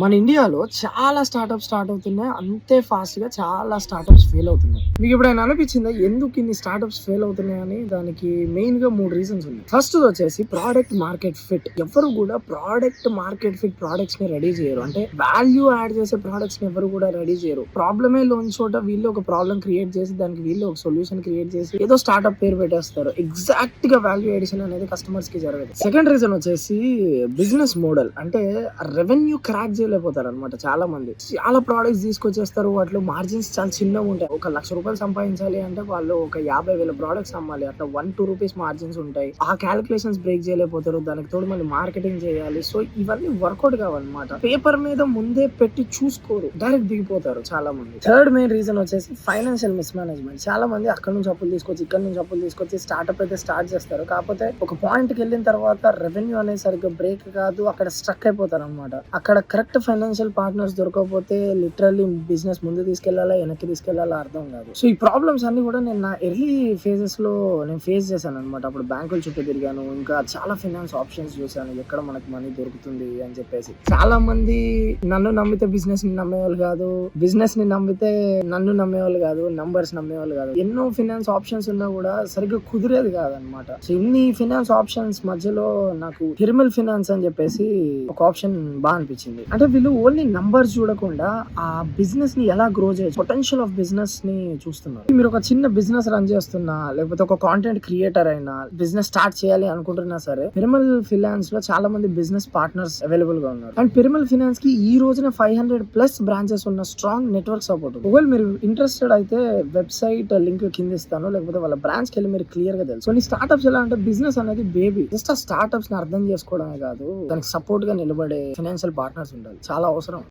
మన ఇండియాలో చాలా స్టార్టప్స్ స్టార్ట్ అవుతున్నాయి. అంతే ఫాస్ట్ గా చాలా స్టార్టప్స్ ఫెయిల్ అవుతున్నాయి. మీకు ఎప్పుడైనా అనిపించిందా ఎందుకు ఇన్ని స్టార్టప్స్ ఫెయిల్ అవుతున్నాయని? దానికి మెయిన్ గా 3 రీజన్స్ ఉన్నాయి. ఫస్ట్ వచ్చేసి ప్రోడక్ట్ మార్కెట్ ఫిట్. ఎవరు కూడా ప్రోడక్ట్ మార్కెట్ ఫిట్ ప్రొడక్ట్స్ ని రెడీ చేయరు. అంటే వాల్యూ యాడ్ చేసే ప్రొడక్ట్స్ ని ఎవరు కూడా రెడీ చేయరు. ప్రాబ్లమే లోని చోట వీళ్ళు ఒక ప్రాబ్లం క్రియేట్ చేసి దానికి వీళ్ళు ఒక సొల్యూషన్ క్రియేట్ చేసి ఏదో స్టార్ట్అప్ పేరు పెట్టేస్తారు. ఎగ్జాక్ట్ గా వాల్యూ ఎడిషన్ అనేది కస్టమర్స్ కి జరగదు. సెకండ్ రీజన్ వచ్చేసి బిజినెస్ మోడల్. అంటే రెవెన్యూ క్రాక్ చేయలేకపోతారు అనమాట. చాలా మంది చాలా ప్రొడక్ట్స్ తీసుకొచ్చేస్తారు. వాటిలో మార్జిన్స్ చాలా చిన్నగా ఉంటాయి. ఒక ₹1,00,000 సంపాదించాలి అంటే వాళ్ళు ఒక 50,000 ప్రొడక్ట్స్ అమ్మాలి. అట్లా 1-2 రూపీస్ మార్జిన్స్ ఉంటాయి. ఆ క్యాలిక్యులేషన్స్ బ్రేక్ చేయలేకపోతారు. దానికి తోడు మళ్ళీ మార్కెటింగ్ చేయాలి. సో ఇవన్నీ వర్కౌట్ కావన్నమాట. పేపర్ మీద ముందే పెట్టి చూసుకోరు, డైరెక్ట్ దిగిపోతారు చాలా మంది. థర్డ్ మెయిన్ రీజన్ వచ్చేసి ఫైనాన్షియల్ మిస్ మేనేజ్మెంట్. చాలా మంది అక్కడ నుంచి అప్పులు తీసుకొచ్చి ఇక్కడ నుంచి అప్పులు తీసుకొచ్చి స్టార్ట్అప్ అయితే స్టార్ట్ చేస్తారు. కాకపోతే ఒక పాయింట్ కి వెళ్ళిన తర్వాత రెవెన్యూ అనేది సరిగ్గా బ్రేక్ కాదు, అక్కడ స్ట్రక్ అయిపోతారు అనమాట. అక్కడ కరెక్ట్ ఫైనాన్షియల్ పార్ట్నర్స్ దొరకకపోతే లిటరల్లీ బిజినెస్ ముందు తీసుకెళ్లాలా వెనక్కి తీసుకెళ్లాలా అర్థం కాదు. సో ఈ ప్రాబ్లమ్స్ అన్ని కూడా నేను నా ఎర్లీ ఫేజెస్ లో నేను ఫేస్ చేశాను అనమాట. అప్పుడు బ్యాంకుల చుట్టూ తిరిగాను, ఇంకా చాలా ఫైనాన్స్ ఆప్షన్స్ చూసాను, ఎక్కడ మనకి మనీ దొరుకుతుంది అని చెప్పేసి. చాలా మంది నన్ను నమ్మితే బిజినెస్ ని నమ్మేవాళ్ళు కాదు, బిజినెస్ ని నమ్మితే నన్ను నమ్మేవాళ్ళు కాదు, నంబర్స్ నమ్మేవాళ్ళు కాదు. ఎన్నో ఫైనాన్స్ ఆప్షన్స్ ఉన్నా కూడా సరిగ్గా కుదిరేది కాదనమాట. సో ఇన్ని ఫైనాన్స్ ఆప్షన్స్ మధ్యలో నాకు హిర్మల్ ఫైనాన్స్ అని చెప్పేసి ఒక ఆప్షన్ బాగా అనిపించింది. అంటే వీళ్ళు ఓన్లీ నంబర్స్ చూడకుండా ఆ బిజినెస్ ని ఎలా గ్రో చేయొచ్చు, పొటెన్షియల్ ఆఫ్ బిజినెస్ ని చూస్తున్నారు. మీరు ఒక చిన్న బిజినెస్ రన్ చేస్తున్నా, లేకపోతే ఒక కాంటెంట్ క్రియేటర్ అయినా, బిజినెస్ స్టార్ట్ చేయాలి అనుకుంటున్నా సరే, పిరమల్ ఫైనాన్స్ లో చాలా మంది బిజినెస్ పార్ట్నర్స్ అవైలబుల్ గా ఉన్నారు. అండ్ పిరమల్ ఫైనాన్స్ కి ఈ రోజున 500+ బ్రాంచెస్ ఉన్న స్ట్రాంగ్ నెట్వర్క్ సపోర్ట్. ఒకవేళ మీరు ఇంట్రెస్టెడ్ అయితే వెబ్సైట్ లింక్ కింద ఇస్తాను, లేకపోతే వాళ్ళ బ్రాంచ్ కి వెళ్ళి మీరు క్లియర్ గా తెలుసు. కొన్ని స్టార్ట్అప్స్ ఎలా అంటే బిజినెస్ అనేది బేబీ, జస్ట్ ఆ స్టార్ట్అప్స్ ని అర్థం చేసుకోవడమే కాదు, దానికి సపోర్ట్ గా నిలబడే ఫైనాన్షియల్ పార్ట్నర్స్ ఉండాలి. చాలా అవసరం.